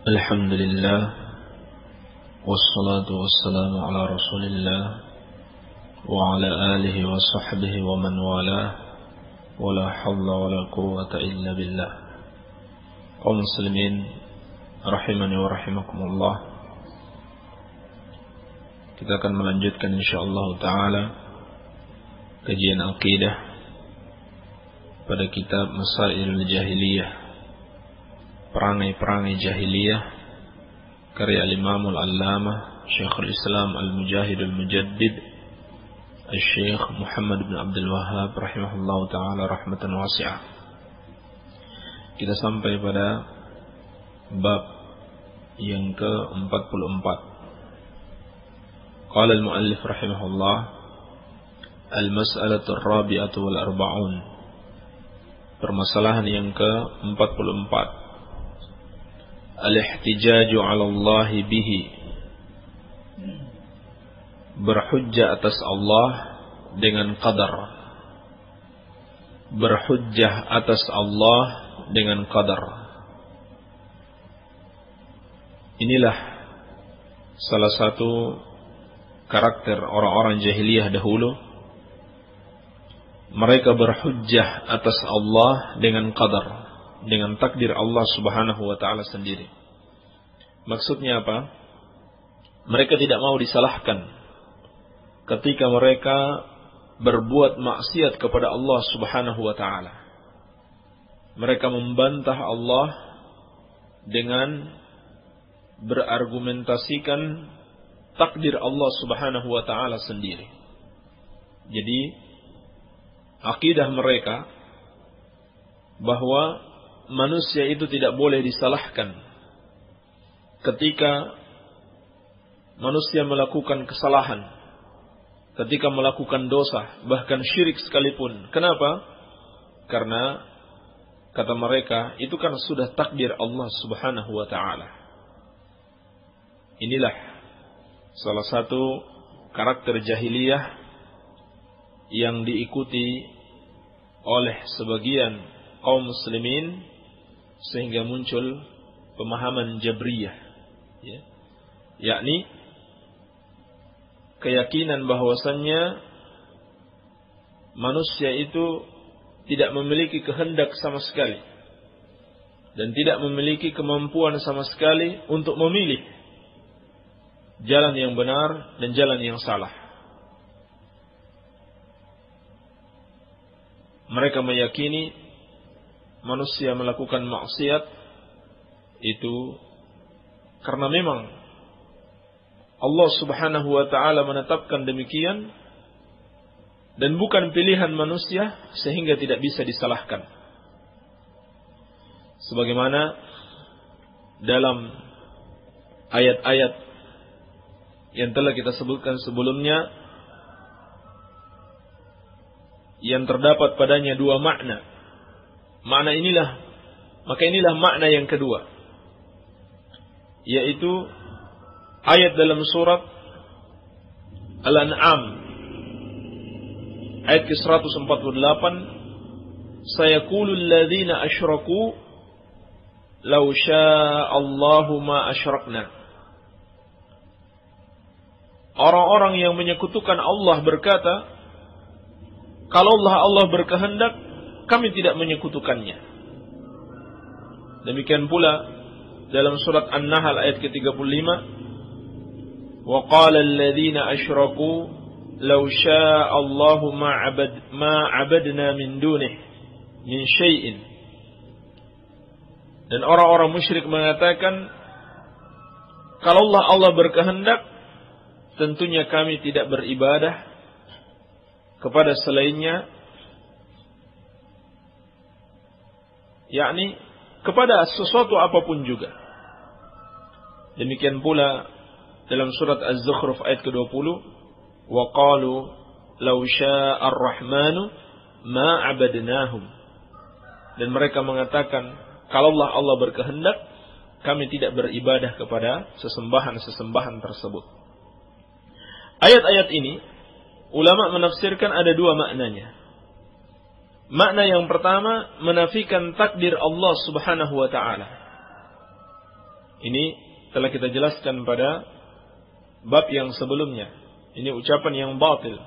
Alhamdulillah, wassalatu wassalamu ala rasulillah wa ala alihi wa sahbihi wa man walah, wa la hawla wa la quwwata illa billah. Kaum muslimin rahimani wa rahimakumullah, kita akan melanjutkan insyaallah ta'ala kajian akidah pada kitab Masailul Jahiliyah, perangai-perangai jahiliyah, karya Al-Imamul Allamah Syekhul Islam Al-Mujahid Al-Mujaddid Al-Syekh Muhammad bin Abdul Wahhab rahimahullahu ta'ala rahmatan wasi'ah. Kita sampai pada bab yang ke-44. Qala al-muallif rahimahullah, al-mas'alatu ar-rabi'atu wal arba'un. Permasalahan yang ke-44. Al-ihtijaju 'ala Allah bihi, berhujjah atas Allah dengan qadar. Berhujjah atas Allah dengan qadar. Inilah salah satu karakter orang-orang jahiliyah dahulu. Mereka berhujjah atas Allah dengan qadar, dengan takdir Allah subhanahu wa ta'ala sendiri. Maksudnya apa? Mereka tidak mau disalahkan ketika mereka berbuat maksiat kepada Allah subhanahu wa ta'ala. Mereka membantah Allah dengan berargumentasikan takdir Allah subhanahu wa ta'ala sendiri. Jadi akidah mereka bahwa manusia itu tidak boleh disalahkan ketika manusia melakukan kesalahan, ketika melakukan dosa, bahkan syirik sekalipun. Kenapa? Karena kata mereka, itu kan sudah takdir Allah subhanahu wa ta'ala. Inilah salah satu karakter jahiliyah yang diikuti oleh sebagian kaum muslimin, sehingga muncul pemahaman Jabriyah, ya, yakni keyakinan bahwasannya manusia itu tidak memiliki kehendak sama sekali dan tidak memiliki kemampuan sama sekali untuk memilih jalan yang benar dan jalan yang salah. Mereka meyakini manusia melakukan maksiat itu karena memang Allah subhanahu wa ta'ala menetapkan demikian, dan bukan pilihan manusia, sehingga tidak bisa disalahkan. Sebagaimana dalam ayat-ayat yang telah kita sebutkan sebelumnya, yang terdapat padanya dua makna. Makna inilah, maka inilah makna yang kedua, yaitu ayat dalam surat Al-An'am ayat ke-148, sayaqulu alladhina asyraku law sya'allahu ma asyrakna. Orang-orang yang menyekutukan Allah berkata, kalaulah Allah berkehendak, kami tidak menyekutukannya. Demikian pula dalam surat An-Nahl ayat ke-35, wa qala alladhina asyraku law syaa'a Allahu ma 'abadna min dunih min syai'in. Dan orang-orang musyrik mengatakan, kalaulah Allah berkehendak, tentunya kami tidak beribadah kepada selainnya, yakni kepada sesuatu apapun juga. Demikian pula dalam surat Az-Zukhruf ayat ke-20, wa qalu law syaa'a ar-rahmanu ma 'abadnahum. Dan mereka mengatakan, kalaulah Allah berkehendak, kami tidak beribadah kepada sesembahan-sesembahan tersebut. Ayat-ayat ini ulama menafsirkan ada dua maknanya. Makna yang pertama, menafikan takdir Allah subhanahu wa ta'ala. Ini telah kita jelaskan pada bab yang sebelumnya. Ini ucapan yang batil.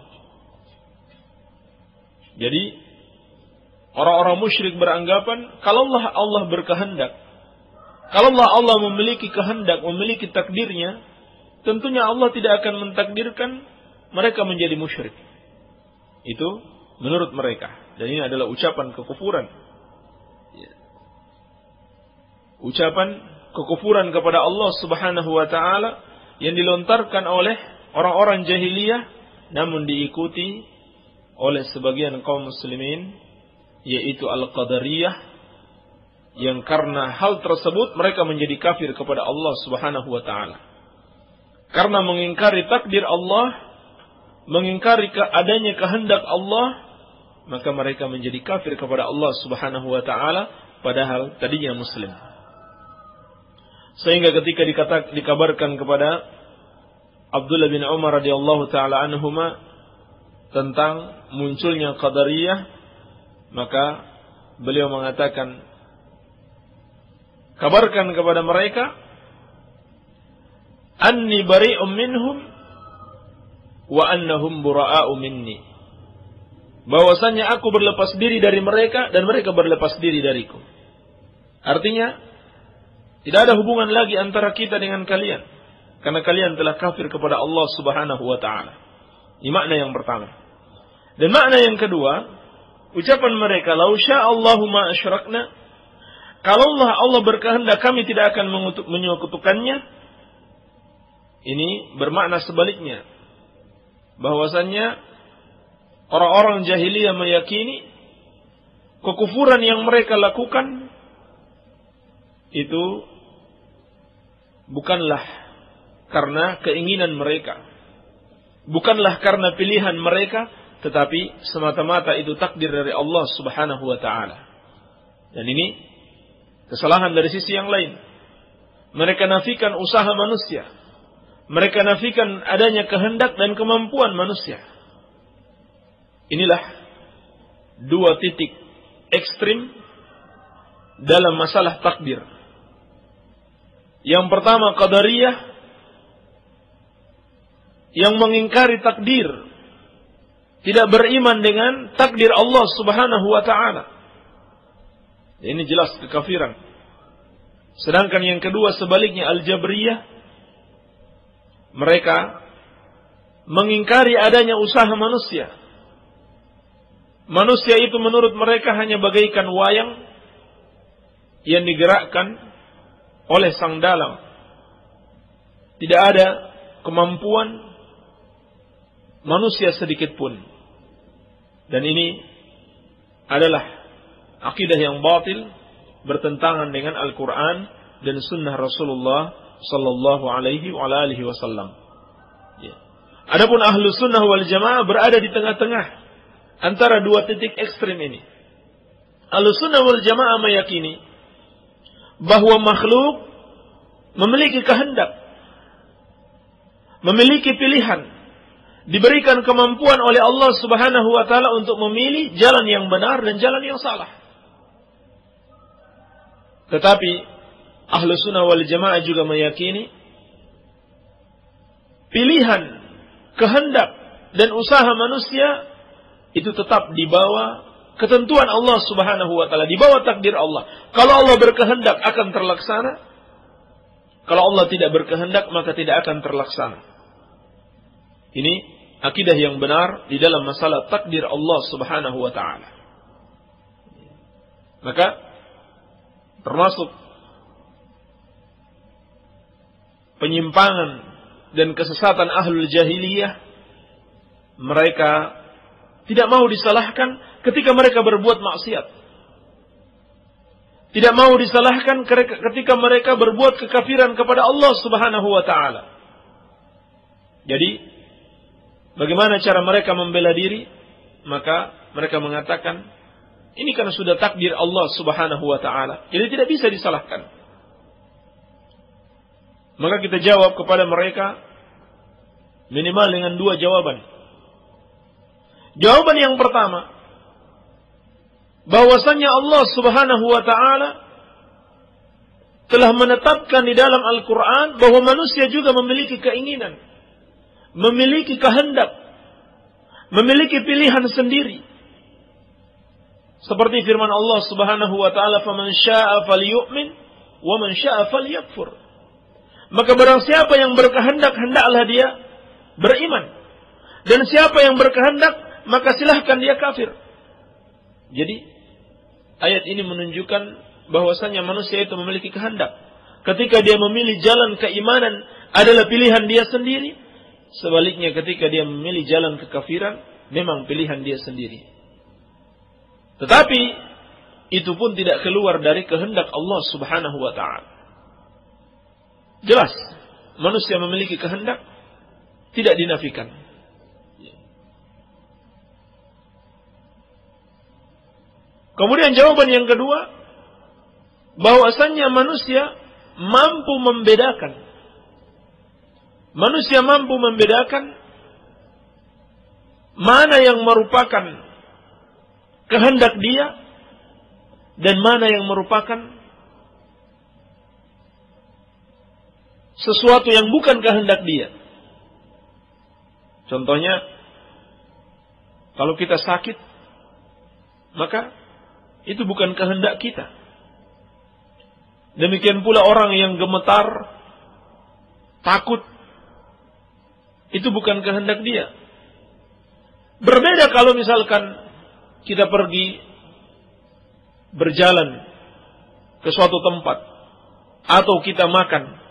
Jadi orang-orang musyrik beranggapan kalau Allah berkehendak, kalau Allah memiliki kehendak, memiliki takdirnya, tentunya Allah tidak akan mentakdirkan mereka menjadi musyrik. Itu menurut mereka. Dan ini adalah ucapan kekufuran. Ucapan kekufuran kepada Allah Subhanahu wa taala yang dilontarkan oleh orang-orang jahiliyah namun diikuti oleh sebagian kaum muslimin, yaitu al-qadariyah, yang karena hal tersebut mereka menjadi kafir kepada Allah Subhanahu wa taala. Karena mengingkari takdir Allah, mengingkari adanya kehendak Allah, maka mereka menjadi kafir kepada Allah Subhanahu wa taala padahal tadinya muslim. Sehingga ketika dikabarkan kepada Abdullah bin Umar radhiyallahu taala anhuma tentang munculnya qadariyah, maka beliau mengatakan, kabarkan kepada mereka, anni bari'um minhum wa annahum bura'a'u minni. Bahwasanya aku berlepas diri dari mereka dan mereka berlepas diri dariku. Artinya tidak ada hubungan lagi antara kita dengan kalian, karena kalian telah kafir kepada Allah Subhanahu wa taala. Ini makna yang pertama. Dan makna yang kedua, ucapan mereka, "Lau sya'allahu ma asyrakna." Kalau Allah berkehendak kami tidak akan menyekutukannya. Ini bermakna sebaliknya. Bahwasannya orang-orang jahiliyah meyakini kekufuran yang mereka lakukan itu bukanlah karena keinginan mereka, bukanlah karena pilihan mereka, tetapi semata-mata itu takdir dari Allah Subhanahu wa taala. Dan ini kesalahan dari sisi yang lain. Mereka nafikan usaha manusia. Mereka nafikan adanya kehendak dan kemampuan manusia. Inilah dua titik ekstrim dalam masalah takdir. Yang pertama qadariyah yang mengingkari takdir, tidak beriman dengan takdir Allah Subhanahu wa taala. Ini jelas kekafiran. Sedangkan yang kedua sebaliknya al-jabriyah, mereka mengingkari adanya usaha manusia. Manusia itu menurut mereka hanya bagaikan wayang yang digerakkan oleh sang dalang. Tidak ada kemampuan manusia sedikit pun. Dan ini adalah akidah yang batil, bertentangan dengan Al-Quran dan Sunnah Rasulullah Sallallahu Alaihi Wasallam. Adapun ahlu sunnah wal jamaah berada di tengah-tengah antara dua titik ekstrim ini. Ahlu sunnah wal jamaah meyakini bahwa makhluk memiliki kehendak, memiliki pilihan, diberikan kemampuan oleh Allah Subhanahu wa taala untuk memilih jalan yang benar dan jalan yang salah. Tetapi ahlu sunnah wal jamaah juga meyakini pilihan, kehendak dan usaha manusia itu tetap di bawah ketentuan Allah Subhanahu wa taala, di bawah takdir Allah. Kalau Allah berkehendak akan terlaksana. Kalau Allah tidak berkehendak maka tidak akan terlaksana. Ini akidah yang benar di dalam masalah takdir Allah Subhanahu wa taala. Maka termasuk penyimpangan dan kesesatan ahlul jahiliyah, mereka tidak mau disalahkan ketika mereka berbuat maksiat. Tidak mau disalahkan ketika mereka berbuat kekafiran kepada Allah Subhanahu wa taala. Jadi, bagaimana cara mereka membela diri? Maka mereka mengatakan, ini karena sudah takdir Allah Subhanahu wa taala, jadi tidak bisa disalahkan. Maka kita jawab kepada mereka minimal dengan dua jawaban. Jawaban yang pertama, bahwasanya Allah Subhanahu wa taala telah menetapkan di dalam Al-Quran bahwa manusia juga memiliki keinginan, memiliki kehendak, memiliki pilihan sendiri. Seperti firman Allah Subhanahu wa taala, "Faman syaa'a falyu'min wa man syaa'a falyakfur." Maka barang siapa yang berkehendak, hendaklah dia beriman. Dan siapa yang berkehendak, maka silahkan dia kafir. Jadi, ayat ini menunjukkan bahwasanya manusia itu memiliki kehendak. Ketika dia memilih jalan keimanan adalah pilihan dia sendiri. Sebaliknya ketika dia memilih jalan kekafiran, memang pilihan dia sendiri. Tetapi, itu pun tidak keluar dari kehendak Allah Subhanahu wa ta'ala. Jelas, manusia memiliki kehendak, tidak dinafikan. Kemudian jawaban yang kedua, bahwasannya manusia mampu membedakan. Manusia mampu membedakan mana yang merupakan kehendak dia dan mana yang merupakan sesuatu yang bukan kehendak dia. Contohnya, kalau kita sakit, maka itu bukan kehendak kita. Demikian pula orang yang gemetar, takut, itu bukan kehendak dia. Berbeda kalau misalkan kita pergi berjalan ke suatu tempat atau kita makan.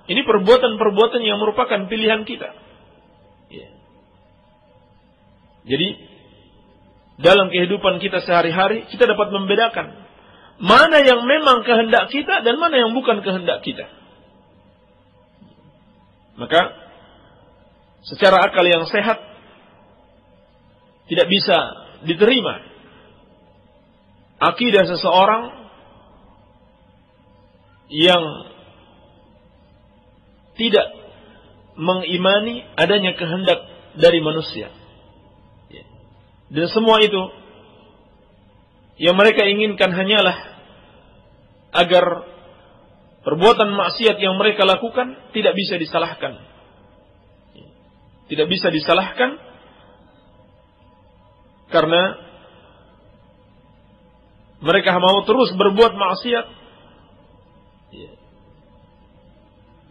Ini perbuatan-perbuatan yang merupakan pilihan kita. Ya. Jadi, dalam kehidupan kita sehari-hari, kita dapat membedakan mana yang memang kehendak kita dan mana yang bukan kehendak kita. Maka, secara akal yang sehat, tidak bisa diterima akidah seseorang yang tidak mengimani adanya kehendak dari manusia. Dan semua itu yang mereka inginkan hanyalah agar perbuatan maksiat yang mereka lakukan tidak bisa disalahkan. Tidak bisa disalahkan karena mereka mau terus berbuat maksiat.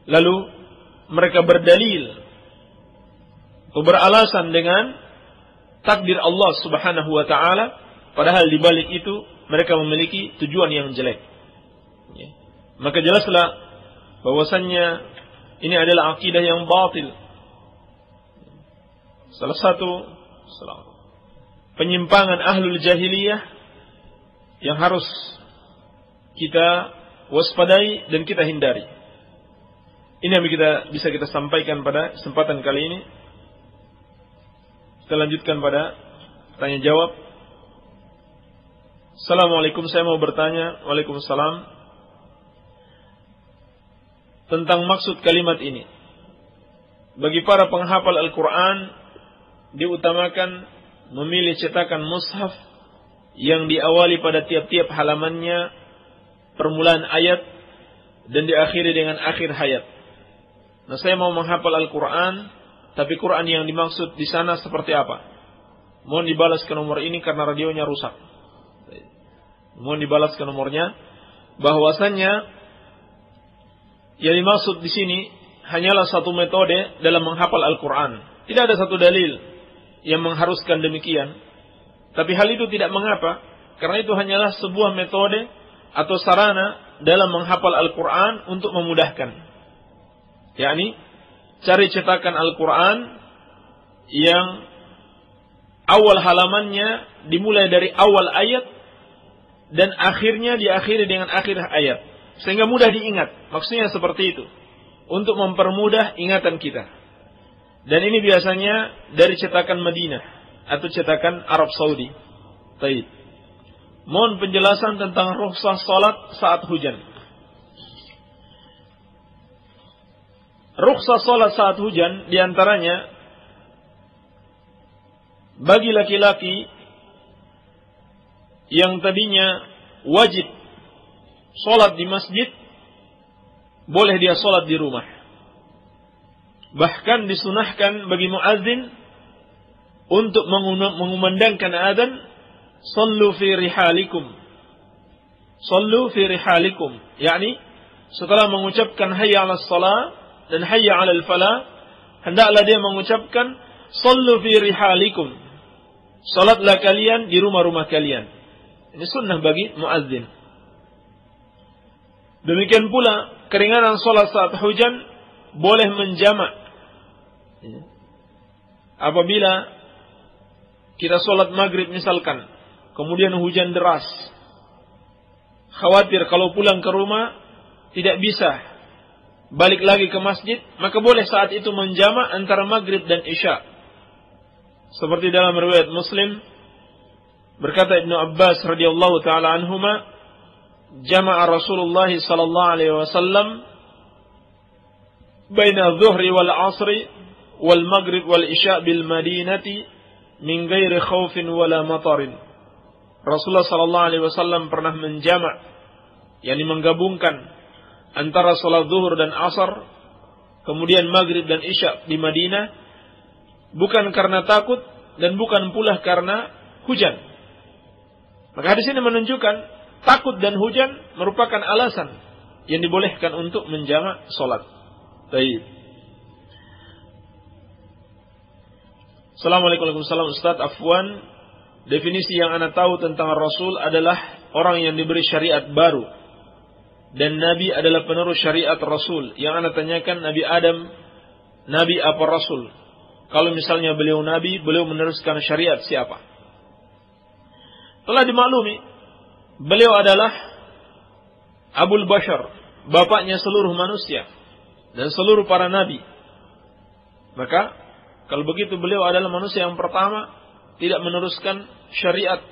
Lalu mereka berdalil atau beralasan dengan takdir Allah Subhanahu wa ta'ala, padahal di balik itu mereka memiliki tujuan yang jelek. Maka jelaslah bahwasannya ini adalah akidah yang batil. Salah satu penyimpangan ahlul jahiliyah yang harus kita waspadai dan kita hindari. Ini yang bisa kita sampaikan pada kesempatan kali ini. Kita lanjutkan pada tanya jawab. Assalamualaikum, saya mau bertanya. Waalaikumsalam. Tentang maksud kalimat ini. Bagi para penghafal Al-Quran, diutamakan memilih cetakan mushaf yang diawali pada tiap-tiap halamannya permulaan ayat dan diakhiri dengan akhir hayat. Nah, saya mau menghafal Al-Quran, tapi Quran yang dimaksud di sana seperti apa? Mohon dibalas ke nomor ini karena radionya rusak. Mohon dibalas ke nomornya. Bahwasannya yang dimaksud di sini hanyalah satu metode dalam menghafal Al-Quran. Tidak ada satu dalil yang mengharuskan demikian. Tapi hal itu tidak mengapa, karena itu hanyalah sebuah metode atau sarana dalam menghafal Al-Quran untuk memudahkan. Yakni cari cetakan Al-Quran yang awal halamannya dimulai dari awal ayat dan akhirnya diakhiri dengan akhir ayat, sehingga mudah diingat. Maksudnya seperti itu, untuk mempermudah ingatan kita. Dan ini biasanya dari cetakan Madinah atau cetakan Arab Saudi. Baik. Mohon penjelasan tentang rukhsah salat saat hujan. Rukhsah salat saat hujan diantaranya bagi laki-laki yang tadinya wajib salat di masjid boleh dia sholat di rumah. Bahkan disunahkan bagi muadzin untuk mengumandangkan adzan, "Shallu fi rihalikum." Shallu fi rihalikum, yakni setelah mengucapkan hayya 'alas shalah dan hayya 'alal falah, hendaklah dia mengucapkan "Shallu fi rihalikum." Salatlah kalian di rumah-rumah kalian. Ini sunnah bagi muadzin. Demikian pula keringanan salat saat hujan boleh menjamak. Apabila kita salat maghrib misalkan, kemudian hujan deras, khawatir kalau pulang ke rumah tidak bisa balik lagi ke masjid, maka boleh saat itu menjamak antara maghrib dan isya. Seperti dalam riwayat Muslim, berkata Ibnu Abbas radhiyallahu taala anhuma, jama'a Rasulullah sallallahu alaihi wasallam baina adh-dhuhri wal 'ashri wal maghrib wal isya bil madinati min ghairi khaufin wala matarin. Rasulullah sallallahu alaihi wasallam pernah menjamak, yakni menggabungkan antara salat zuhur dan asar, kemudian maghrib dan isya di Madinah, bukan karena takut dan bukan pula karena hujan. Maka hadis ini menunjukkan takut dan hujan merupakan alasan yang dibolehkan untuk menjamak salat. Baik. Assalamualaikum warahmatullahi wabarakatuh. Ustaz, afwan, definisi yang ana tahu tentang Rasul adalah orang yang diberi syariat baru, dan Nabi adalah penerus syariat Rasul. Yang ana tanyakan, Nabi Adam, Nabi apa Rasul? Kalau misalnya beliau Nabi, beliau meneruskan syariat siapa? Telah dimaklumi, beliau adalah Abul Bashar, bapaknya seluruh manusia dan seluruh para Nabi. Maka kalau begitu beliau adalah manusia yang pertama tidak meneruskan syariat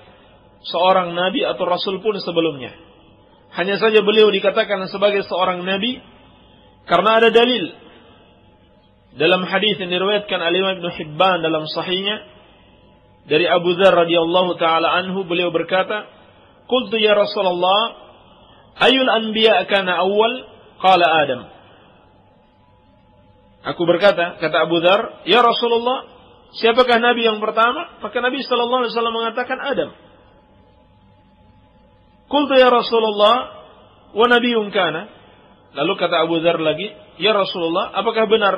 seorang Nabi atau Rasul pun sebelumnya. Hanya saja beliau dikatakan sebagai seorang Nabi karena ada dalil. Dalam hadis yang diriwayatkan oleh Imam Ibnu Hibban dalam sahihnya dari Abu Dzar radhiyallahu taala anhu, beliau berkata, "Qultu ya Rasulullah, ayul anbiya kana awwal?" Qala Adam. Aku berkata, kata Abu Dzar, "Ya Rasulullah, siapakah nabi yang pertama?" Maka Nabi sallallahu alaihi wasallam mengatakan Adam. Qultu ya Rasulullah, wa nabiyyun kana? Lalu kata Abu Dzar lagi, "Ya Rasulullah, apakah benar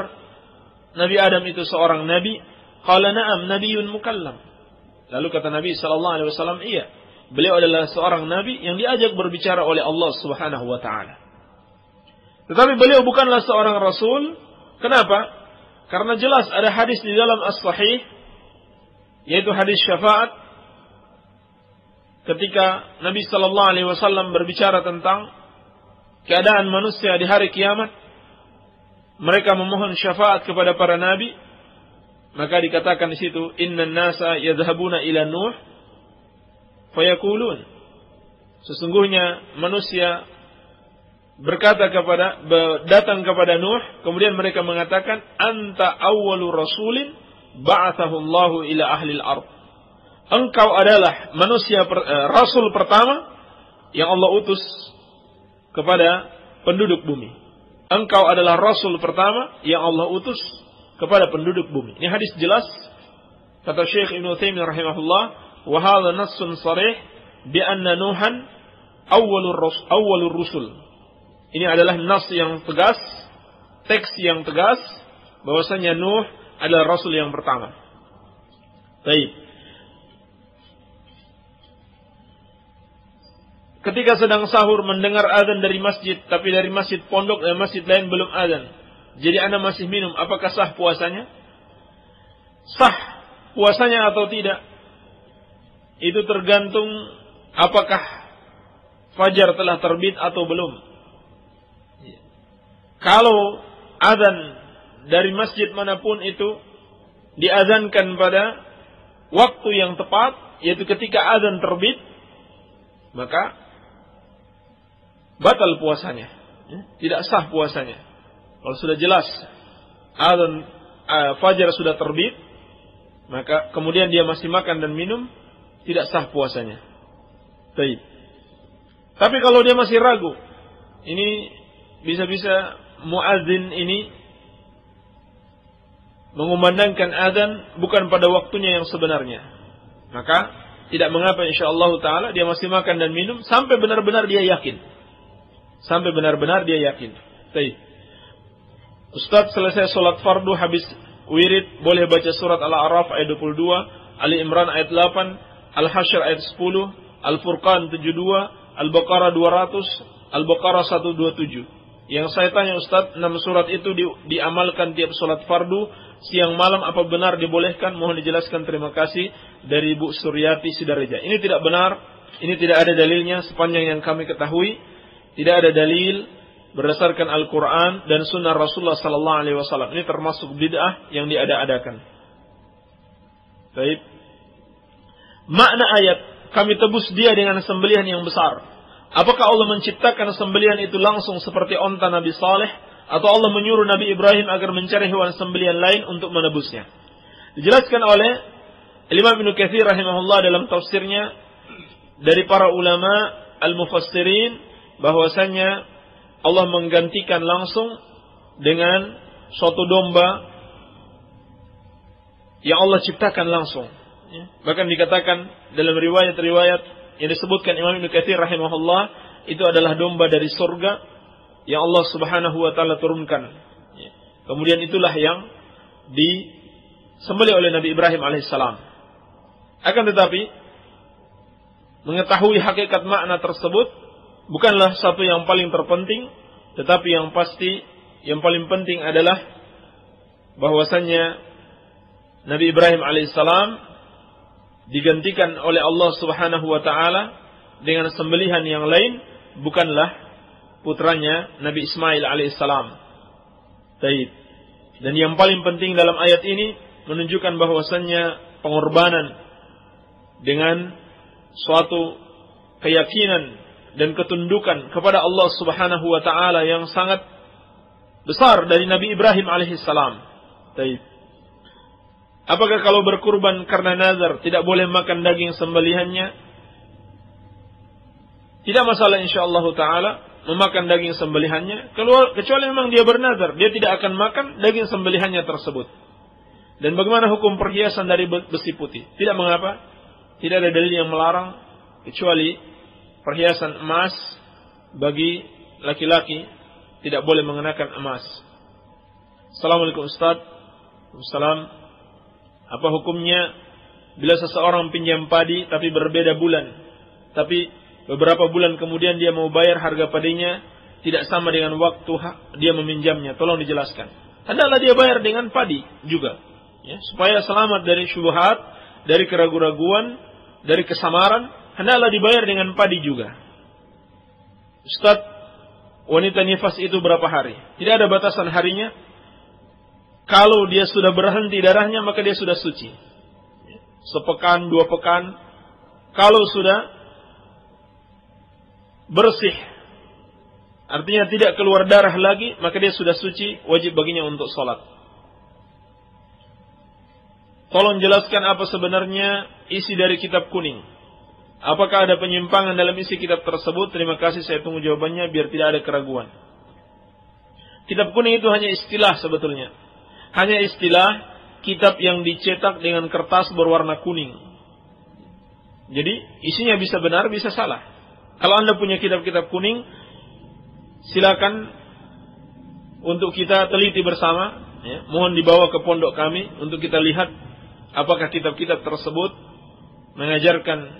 Nabi Adam itu seorang nabi?" Qala na'am, nabiyyun mukallam. Lalu kata Nabi sallallahu alaihi wasallam, "Iya, beliau adalah seorang nabi yang diajak berbicara oleh Allah Subhanahu wa taala." Tetapi beliau bukanlah seorang rasul. Kenapa? Karena jelas ada hadis di dalam As-Sahih, yaitu hadis syafaat, ketika Nabi sallallahu alaihi wasallam berbicara tentang keadaan manusia di hari kiamat. Mereka memohon syafaat kepada para nabi, maka dikatakan di situ, "Innan nasa yadhhabuna ila Nuh fayaqulun." Sesungguhnya manusia datang kepada Nuh, kemudian mereka mengatakan, "Anta awwalu rasulin ba'athahu Allahu ila ahli al-ard." Engkau adalah rasul pertama yang Allah utus kepada penduduk bumi. Engkau adalah rasul pertama yang Allah utus kepada penduduk bumi. Ini hadis jelas, kata Syekh Ibnu Taimiyah rahimahullah, "Wa hadha nassun sharih bi anna Nuhan awwalur rusul." Ini adalah nas yang tegas, teks yang tegas, bahwasanya Nuh adalah rasul yang pertama. Baik. Ketika sedang sahur mendengar azan dari masjid, tapi dari masjid pondok dan masjid lain belum azan, jadi anda masih minum, apakah sah puasanya? Sah puasanya atau tidak, itu tergantung apakah fajar telah terbit atau belum. Kalau azan dari masjid manapun itu diazankan pada waktu yang tepat, yaitu ketika azan terbit, maka batal puasanya, tidak sah puasanya. Kalau sudah jelas azan fajar sudah terbit, maka kemudian dia masih makan dan minum, tidak sah puasanya. Baik. Tapi kalau dia masih ragu, ini bisa-bisa muadzin ini mengumandangkan azan bukan pada waktunya yang sebenarnya. Maka tidak mengapa, insyaallah taala dia masih makan dan minum sampai benar-benar dia yakin. Baik. Ustaz selesai salat fardu habis wirid boleh baca surat Al-A'raf ayat 22, Ali Imran ayat 8, Al-Hasyr ayat 10, Al-Furqan 72, Al-Baqarah 200, Al-Baqarah 127. Yang saya tanya Ustaz, 6 surat itu diamalkan tiap salat fardu siang malam, apa benar dibolehkan? Mohon dijelaskan, terima kasih. Dari Bu Suryati Sidareja. Ini tidak benar, ini tidak ada dalilnya sepanjang yang kami ketahui. Tidak ada dalil berdasarkan Al-Quran dan Sunnah Rasulullah Sallallahu Alaihi Wasallam. Ini termasuk bid'ah yang diada-adakan. Baik. Makna ayat, kami tebus dia dengan sembelihan yang besar. Apakah Allah menciptakan sembelihan itu langsung seperti onta Nabi Saleh, atau Allah menyuruh Nabi Ibrahim agar mencari hewan sembelihan lain untuk menebusnya? Dijelaskan oleh Imam Ibnu Katsir rahimahullah dalam tafsirnya dari para ulama al-mufassirin bahwasanya Allah menggantikan langsung dengan suatu domba yang Allah ciptakan langsung. Bahkan dikatakan dalam riwayat-riwayat yang disebutkan Imam Ibnu Katsir rahimahullah, itu adalah domba dari surga yang Allah Subhanahu wa taala turunkan. Kemudian itulah yang disembelih oleh Nabi Ibrahim alaihissalam. Akan tetapi mengetahui hakikat makna tersebut bukanlah satu yang paling terpenting, tetapi yang pasti yang paling penting adalah bahwasannya Nabi Ibrahim alaihissalam digantikan oleh Allah Subhanahu wa taala dengan sembelihan yang lain, bukanlah putranya Nabi Ismail alaihissalam. Baik. Dan yang paling penting dalam ayat ini menunjukkan bahwasannya pengorbanan dengan suatu keyakinan dan ketundukan kepada Allah Subhanahu wa taala yang sangat besar dari Nabi Ibrahim alaihissalam. Baik. Apakah kalau berkurban karena nazar tidak boleh makan daging sembelihannya? Tidak masalah insyaallah taala memakan daging sembelihannya, kecuali memang dia bernazar, dia tidak akan makan daging sembelihannya tersebut. Dan bagaimana hukum perhiasan dari besi putih? Tidak mengapa. Tidak ada dalil yang melarang kecuali perhiasan emas bagi laki-laki tidak boleh mengenakan emas. Assalamualaikum Ustaz. Waalaikumsalam. Apa hukumnya bila seseorang pinjam padi tapi berbeda bulan, tapi beberapa bulan kemudian dia mau bayar harga padinya tidak sama dengan waktu dia meminjamnya? Tolong dijelaskan. Hendaklah dia bayar dengan padi juga, ya, supaya selamat dari syubhat, dari keraguan-raguan, dari kesamaran. Hendaklah dibayar dengan padi juga. Ustaz, wanita nifas itu berapa hari? Tidak ada batasan harinya. Kalau dia sudah berhenti darahnya, maka dia sudah suci. Sepekan, 2 pekan. Kalau sudah bersih, artinya tidak keluar darah lagi, maka dia sudah suci, wajib baginya untuk sholat. Tolong jelaskan apa sebenarnya isi dari kitab kuning. Apakah ada penyimpangan dalam isi kitab tersebut? Terima kasih, saya tunggu jawabannya biar tidak ada keraguan. Kitab kuning itu hanya istilah sebetulnya. Hanya istilah kitab yang dicetak dengan kertas berwarna kuning. Jadi isinya bisa benar, bisa salah. Kalau Anda punya kitab-kitab kuning, silakan untuk kita teliti bersama. Ya, mohon dibawa ke pondok kami untuk kita lihat apakah kitab-kitab tersebut mengajarkan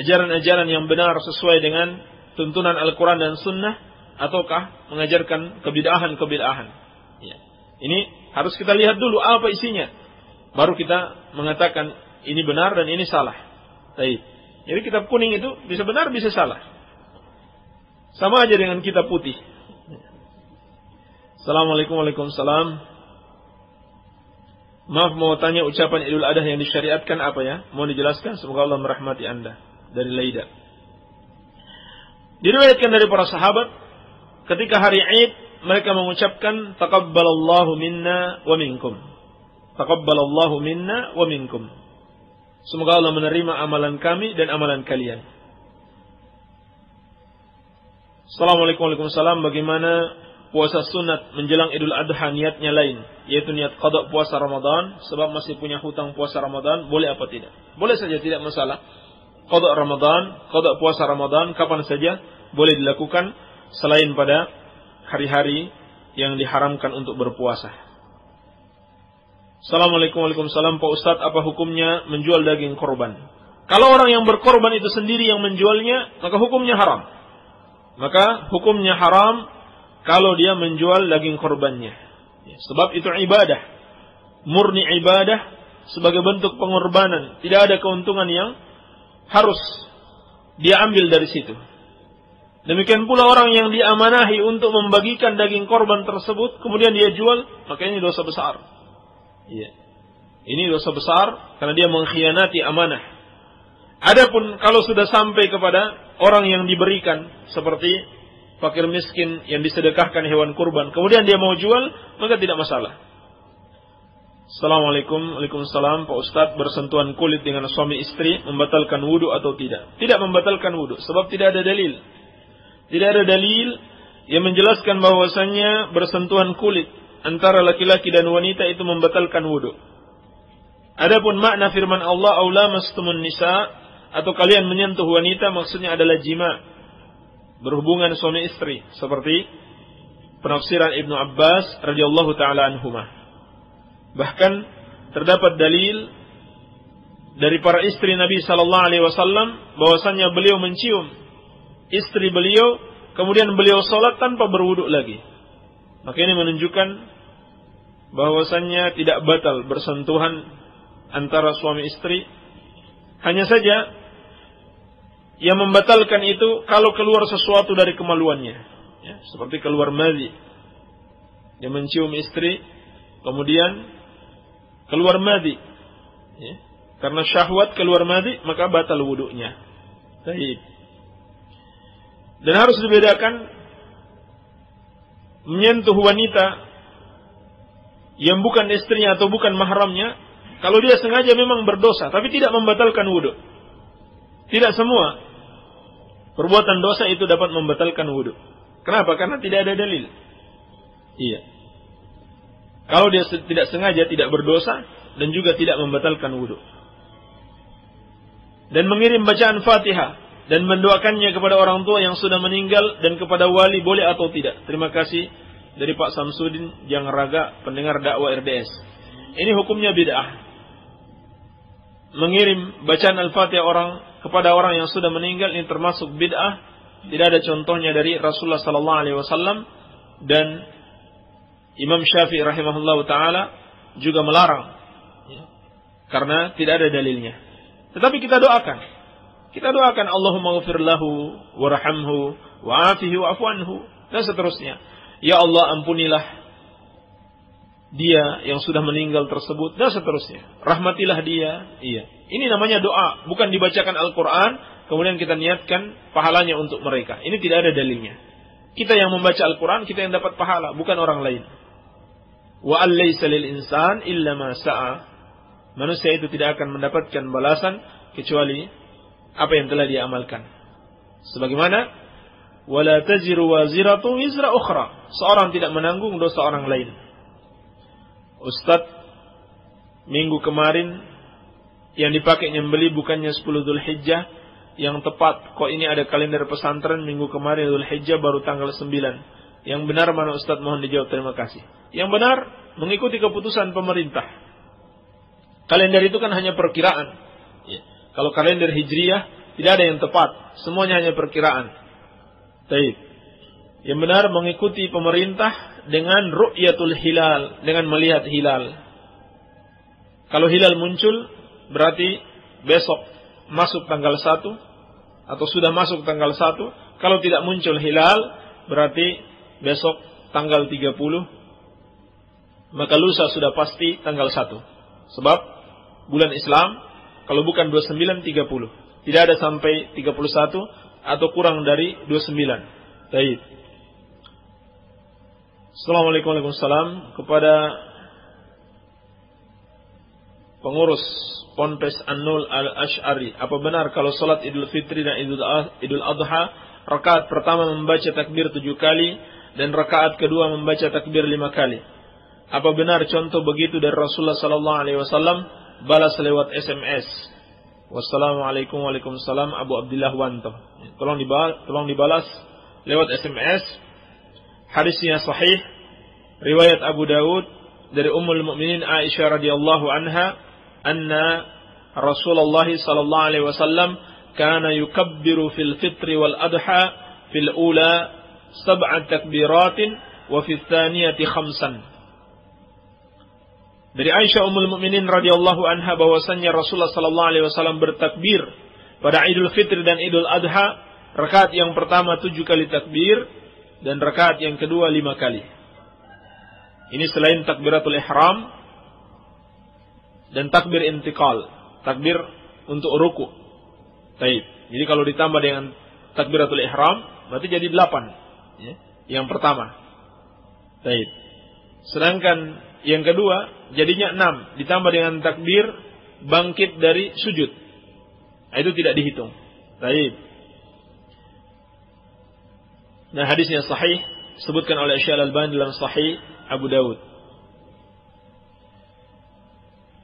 ajaran-ajaran yang benar sesuai dengan tuntunan Al-Quran dan Sunnah, ataukah mengajarkan kebid'ahan-kebid'ahan. Ya. Ini harus kita lihat dulu apa isinya, baru kita mengatakan ini benar dan ini salah. Baik. Jadi kitab kuning itu bisa benar, bisa salah. Sama aja dengan kitab putih. Assalamualaikum warahmatullahi wabarakatuh. Maaf, mau tanya ucapan Idul Adha yang disyariatkan apa ya? Mohon dijelaskan, semoga Allah merahmati Anda. Dari Laida. Diriwayatkan dari para sahabat, ketika hari Id mereka mengucapkan taqabbalallahu minna wa minkum. Taqabbalallahu minna wa minkum. Semoga Allah menerima amalan kami dan amalan kalian. Assalamualaikum warahmatullahi wabarakatuh. Bagaimana puasa sunat menjelang Idul Adha niatnya lain, yaitu niat qada puasa Ramadan sebab masih punya hutang puasa Ramadan, boleh apa tidak? Boleh saja, tidak masalah. Qada Ramadan, qada puasa Ramadan kapan saja boleh dilakukan selain pada hari-hari yang diharamkan untuk berpuasa. Assalamualaikum warahmatullahi wabarakatuh. Pak Ustadz, apa hukumnya menjual daging korban? Kalau orang yang berkorban itu sendiri yang menjualnya, maka hukumnya haram. Maka hukumnya haram kalau dia menjual daging korbannya. Sebab itu ibadah. Murni ibadah sebagai bentuk pengorbanan. Tidak ada keuntungan yang harus dia ambil dari situ. Demikian pula orang yang diamanahi untuk membagikan daging korban tersebut, kemudian dia jual, maka ini dosa besar. Ini dosa besar karena dia mengkhianati amanah. Adapun kalau sudah sampai kepada orang yang diberikan, seperti fakir miskin yang disedekahkan hewan kurban, kemudian dia mau jual, maka tidak masalah. Assalamualaikum. Waalaikumsalam. Pak Ustadz, bersentuhan kulit dengan suami istri membatalkan wudu atau tidak? Tidak membatalkan wudu, sebab tidak ada dalil. Tidak ada dalil yang menjelaskan bahwasannya bersentuhan kulit antara laki-laki dan wanita itu membatalkan wudu. Adapun makna firman Allah, aula mastumun nisa, atau kalian menyentuh wanita, maksudnya adalah jima, berhubungan suami istri, seperti penafsiran Ibnu Abbas radhiyallahu taala anhuma. Bahkan terdapat dalil dari para istri Nabi sallallahu alaihi wasallam bahwasanya beliau mencium istri beliau, kemudian beliau salat tanpa berwudu lagi. Maka ini menunjukkan bahwasanya tidak batal bersentuhan antara suami istri. Hanya saja yang membatalkan itu kalau keluar sesuatu dari kemaluannya, seperti keluar madhi. Dia mencium istri, kemudian keluar madhi, karena syahwat keluar madhi, maka batal wudunya. Baik. Dan harus dibedakan menyentuh wanita yang bukan istrinya atau bukan mahramnya. Kalau dia sengaja memang berdosa, tapi tidak membatalkan wudu. Tidak semua perbuatan dosa itu dapat membatalkan wudu. Kenapa? Karena tidak ada dalil. Kalau dia tidak sengaja, tidak berdosa, dan juga tidak membatalkan wudu. Dan mengirim bacaan Fatihah dan mendoakannya kepada orang tua yang sudah meninggal dan kepada wali, boleh atau tidak? Terima kasih dari Pak Samsudin Jangraga, pendengar dakwah RDS. Ini hukumnya bid'ah. Mengirim bacaan Al-Fatihah kepada orang yang sudah meninggal, ini termasuk bid'ah. Tidak ada contohnya dari Rasulullah sallallahu alaihi wasallam, dan Imam Syafi'i rahimahullahu taala juga melarang, karena tidak ada dalilnya. Tetapi kita doakan. Allahumma ghfir lahu warhamhu wa'afihi wa'fu anhu, dan seterusnya. Ya Allah, ampunilah dia yang sudah meninggal tersebut, dan seterusnya. Rahmatilah dia. Ini namanya doa, bukan dibacakan Al-Quran kemudian kita niatkan pahalanya untuk mereka. Ini tidak ada dalilnya. Kita yang membaca Al-Quran, kita yang dapat pahala, bukan orang lain. Wa allaysa lil insan illa ma sa'a. Manusia itu tidak akan mendapatkan balasan kecuali apa yang telah dia amalkan. Sebagaimana wala taziru waziratu wizra ukhra. Seorang tidak menanggung dosa orang lain. Ustadz, minggu kemarin yang dipakai nyembeli bukannya 10 Dzulhijjah yang tepat. Kok ini ada kalender pesantren minggu kemarin Dzulhijjah baru tanggal 9. Yang benar mana Ustadz? Mohon dijawab, terima kasih. Yang benar mengikuti keputusan pemerintah. Kalender itu kan hanya perkiraan. Kalau kalender Hijriyah tidak ada yang tepat, semuanya hanya perkiraan. Baik. Yang benar mengikuti pemerintah dengan ru'yatul hilal, dengan melihat hilal. Kalau hilal muncul, berarti besok masuk tanggal 1, atau sudah masuk tanggal 1. Kalau tidak muncul hilal, berarti besok tanggal 30. Maka lusa sudah pasti tanggal 1. Sebab bulan Islam, kalau bukan 29, 30. Tidak ada sampai 31, atau kurang dari 29. Baik. Assalamualaikum warahmatullahi wabarakatuh. Kepada pengurus Ponpes An-Nur Al-Asy'ari, apa benar kalau salat Idul Fitri dan Idul Adha rakaat pertama membaca takbir 7 kali dan rakaat kedua membaca takbir 5 kali. Apa benar contoh begitu dari Rasulullah sallallahu alaihi wasallam? Balas lewat SMS. Wassalamualaikum waalaikumsalam Abu Abdullah Wanto. Tolong dibalas lewat SMS. Hadisnya sahih, riwayat Abu Dawud dari Ummul Mukminin Aisyah radhiyallahu anha, anna Rasulullah sallallahu alaihi wasallam kana yukabbiru fil fitri wal adha fil ula 7 takbiratin wa fil thaniyati 5. Dari Aisyah Ummul Mukminin radhiyallahu anha bahwasannya Rasulullah sallallahu alaihi wasallam bertakbir pada Idul Fitri dan Idul Adha, rakaat yang pertama 7 kali takbir dan rakaat yang kedua 5 kali. Ini selain takbiratul ihram dan takbir intiqal, takbir untuk ruku. Baik. Jadi kalau ditambah dengan takbiratul ihram berarti jadi 8, ya. Yang pertama. Baik. Sedangkan yang kedua jadinya 6 ditambah dengan takbir bangkit dari sujud. Nah, itu tidak dihitung. Baik. Nah, hadisnya sahih disebutkan oleh Syekh Al-Albani dalam Sahih Abu Dawud.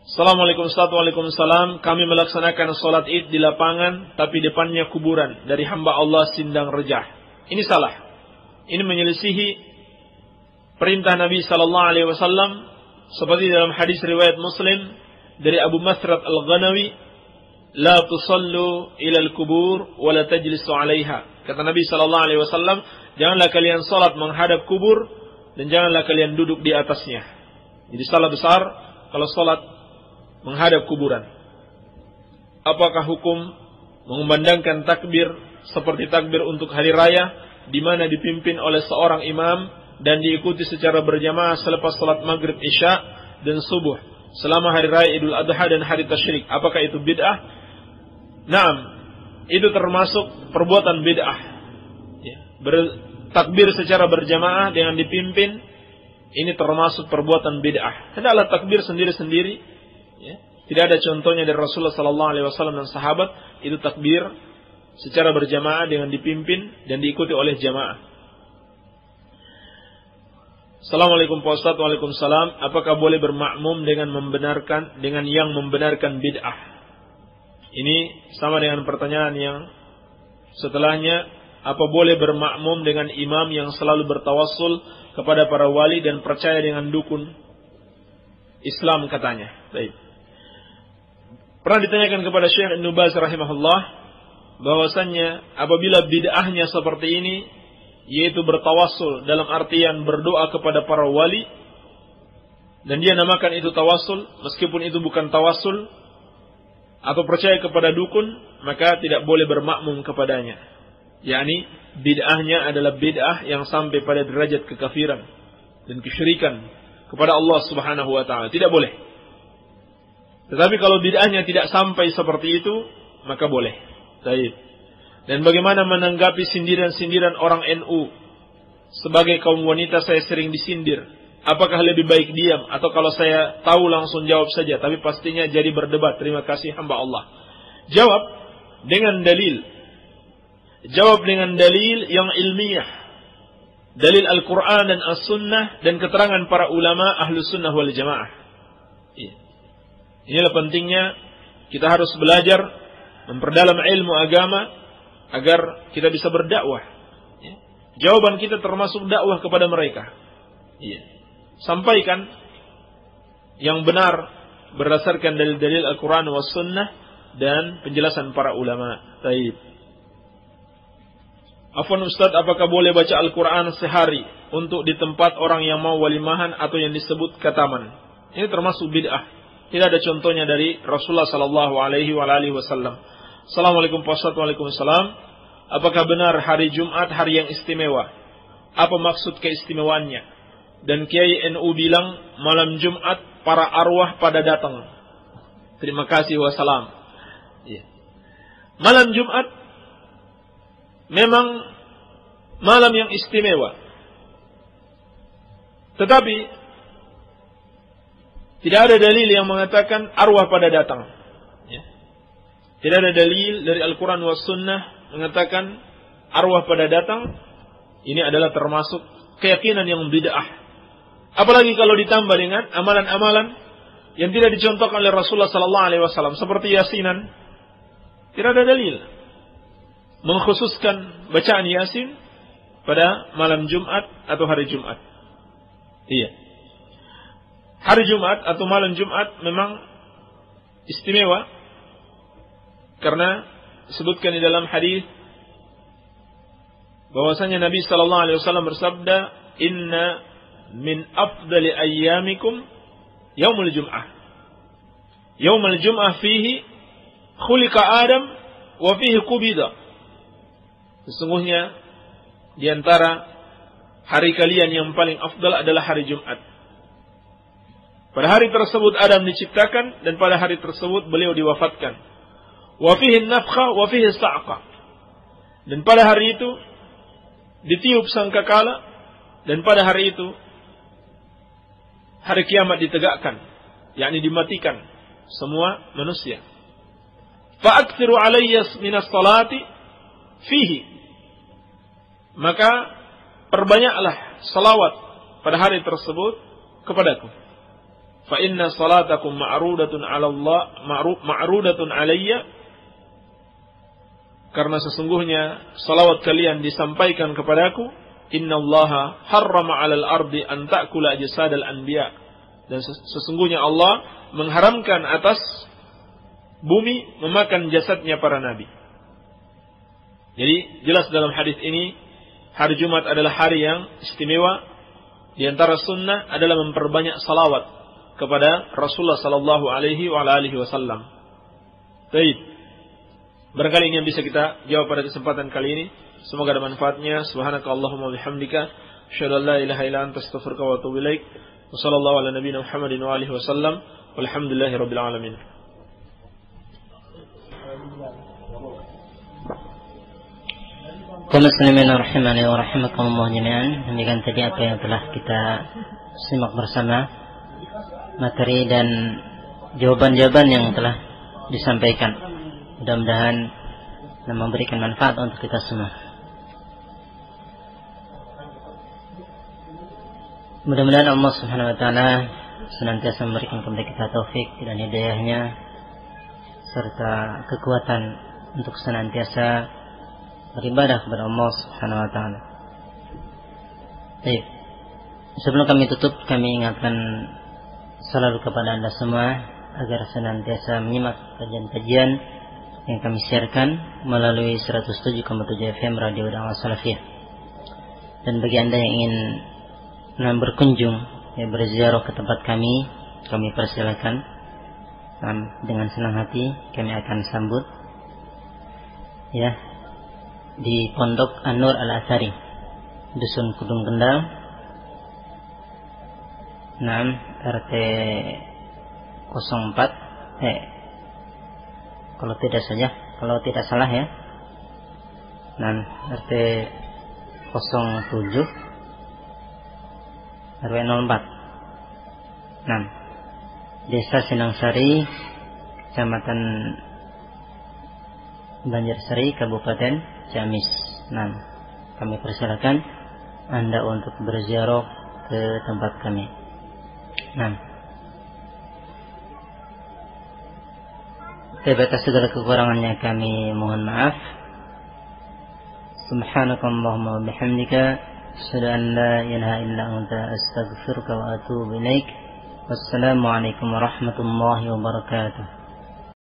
Assalamualaikum warahmatullahi. Kami melaksanakan salat Id di lapangan tapi depannya kuburan dari hamba Allah Sindang Rejah. Ini salah. Ini menyelisihi perintah Nabi sallallahu alaihi wasallam seperti dalam hadis riwayat Muslim dari Abu Mas'ud Al-Ghanawi, la tusallu ila al-kubur wa la tajlisu 'alaiha. Kata Nabi sallallahu alaihi wasallam, janganlah kalian salat menghadap kubur dan janganlah kalian duduk di atasnya. Jadi salah besar kalau salat menghadap kuburan. Apakah hukum mengumandangkan takbir seperti takbir untuk hari raya di mana dipimpin oleh seorang imam dan diikuti secara berjamaah selepas salat maghrib, isya dan subuh selama hari raya Idul Adha dan hari tasyrik? Apakah itu bid'ah? Naam, itu termasuk perbuatan bid'ah. Ya, bertakbir secara berjamaah dengan dipimpin ini termasuk perbuatan bid'ah. Hendaklah takbir sendiri-sendiri. Ya, tidak ada contohnya dari Rasulullah sallallahu alaihi wasallam dan sahabat itu takbir secara berjamaah dengan dipimpin dan diikuti oleh jamaah. Assalamualaikum Pak Ustaz. Waalaikumsalam. Apakah boleh bermakmum dengan yang membenarkan bid'ah? Ini sama dengan pertanyaan yang setelahnya. Apa boleh bermakmum dengan imam yang selalu bertawassul kepada para wali dan percaya dengan dukun Islam katanya? Baik. Pernah ditanyakan kepada Syekh Ibnu Baz rahimahullah bahwasannya apabila bid'ahnya seperti ini, yaitu bertawassul dalam artian berdoa kepada para wali, dan dia namakan itu tawassul meskipun itu bukan tawassul, atau percaya kepada dukun, maka tidak boleh bermakmum kepadanya. yakni bid'ahnya adalah bid'ah yang sampai pada derajat kekafiran dan kesyirikan kepada Allah Subhanahu wa taala. Tidak boleh. Tetapi kalau bid'ahnya tidak sampai seperti itu, maka boleh. Baik. Dan bagaimana menanggapi sindiran-sindiran orang NU? Sebagai kaum wanita saya sering disindir. Apakah lebih baik diam atau kalau saya tahu langsung jawab saja, tapi pastinya jadi berdebat. Terima kasih hamba Allah. Jawab dengan dalil. Jawab dengan dalil yang ilmiah. Dalil Al-Quran dan As-Sunnah dan keterangan para ulama Ahlus Sunnah wal Jamaah. Inilah pentingnya kita harus belajar memperdalam ilmu agama agar kita bisa berdakwah. Jawaban kita termasuk dakwah kepada mereka. Sampaikan yang benar berdasarkan dalil-dalil Al-Quran was Sunnah dan penjelasan para ulama. Baik. Afwan Ustaz, apakah boleh baca Al-Quran sehari untuk di tempat orang yang mau walimahan atau yang disebut kataman? Ini termasuk bid'ah. Tidak ada contohnya dari Rasulullah sallallahu alaihi wasallam. Assalamualaikum Pak Ustaz. Waalaikumsalam. Apakah benar hari Jumat hari yang istimewa? Apa maksud keistimewaannya? Dan Kiai NU bilang malam Jumat para arwah pada datang. Terima kasih wassalam. Malam Jumat memang malam yang istimewa. Tetapi tidak ada dalil yang mengatakan arwah pada datang. Tidak ada dalil dari Al-Quran was Sunnah mengatakan arwah pada datang, ini adalah termasuk keyakinan yang bid'ah. Apalagi kalau ditambah dengan amalan-amalan yang tidak dicontohkan oleh Rasulullah sallallahu alaihi wasallam seperti yasinan. Tidak ada dalil mengkhususkan bacaan Yasin pada malam Jumat atau hari Jumat. Iya. Hari Jumat atau malam Jumat memang istimewa karena disebutkan di dalam hadis bahwasanya Nabi sallallahu alaihi wasallam bersabda, "Inna min afdali ayyamikum yaumul jum'ah. Yaumul jum'ah fihi khuliqa Adam wa fihi qubida." Sesungguhnya di antara hari kalian yang paling afdal adalah hari Jumat. Pada hari tersebut Adam diciptakan dan pada hari tersebut beliau diwafatkan. Wa fihi nafkha wa fihi sa'qa. Dan pada hari itu ditiup sangkakala dan pada hari itu hari kiamat ditegakkan, yakni dimatikan semua manusia. Fa'aktsiru alayya minas salati fihi. Maka perbanyaklah salawat pada hari tersebut kepadaku. Fa inna salatakum ma'rudatun 'ala Allah, ma'rudatun alayya. Karena sesungguhnya salawat kalian disampaikan kepadaku. Innallaha harrama 'alal ardi an ta'kula ajsadal anbiya. Dan sesungguhnya Allah mengharamkan atas bumi memakan jasadnya para nabi. Jadi jelas dalam hadis ini hari Jumat adalah hari yang istimewa. Di antara sunnah adalah memperbanyak salawat kepada Rasulullah sallallahu alaihi wasallam. Baik. Barangkali ini yang bisa kita jawab pada kesempatan kali ini. Semoga ada manfaatnya. Subhanakallahumma bihamdika asyhadu an la ilaha illa anta astaghfiruka wa atubu ilaik. Wa sallallahu ala nabiyyina Muhammadin wa alihi wasallam. Walhamdulillahirabbil alamin. Kaum muslimin rahimani wa rahimakumullah jami'an. Demikian tadi apa yang telah kita simak bersama, materi dan jawaban-jawaban yang telah disampaikan. Mudah-mudahan memberikan manfaat untuk kita semua. Mudah-mudahan Allah Subhanahu wa taala senantiasa memberikan kepada kita taufik dan hidayahnya serta kekuatan untuk senantiasa beribadah kepada Allah Subhanahu wa taala. Baik. Sebelum kami tutup, kami ingatkan selalu kepada Anda semua agar senantiasa menyimak kajian-kajian yang kami siarkan melalui 107,7 FM Radio Dakwah Salafiyah. Dan bagi Anda yang ingin berkunjung, berziarah ke tempat kami persilakan. Dengan senang hati kami akan sambut ya di Pondok An-Nur Al-Athari, Dusun Kudung Kendal, RT 04 kalau tidak salah ya. RT 07 RW 04 Desa Sinangsari, Kecamatan Banjarsari, Kabupaten Ciamis. Kami persilakan Anda untuk berziarah ke tempat kami. Atas segala kekurangannya kami mohon maaf. Subhanakallahumma wa bihamdika asyhadu an la ilaha illa anta astaghfiruka wa atubu ilaik. Wassalamu alaikum warahmatullahi wabarakatuh.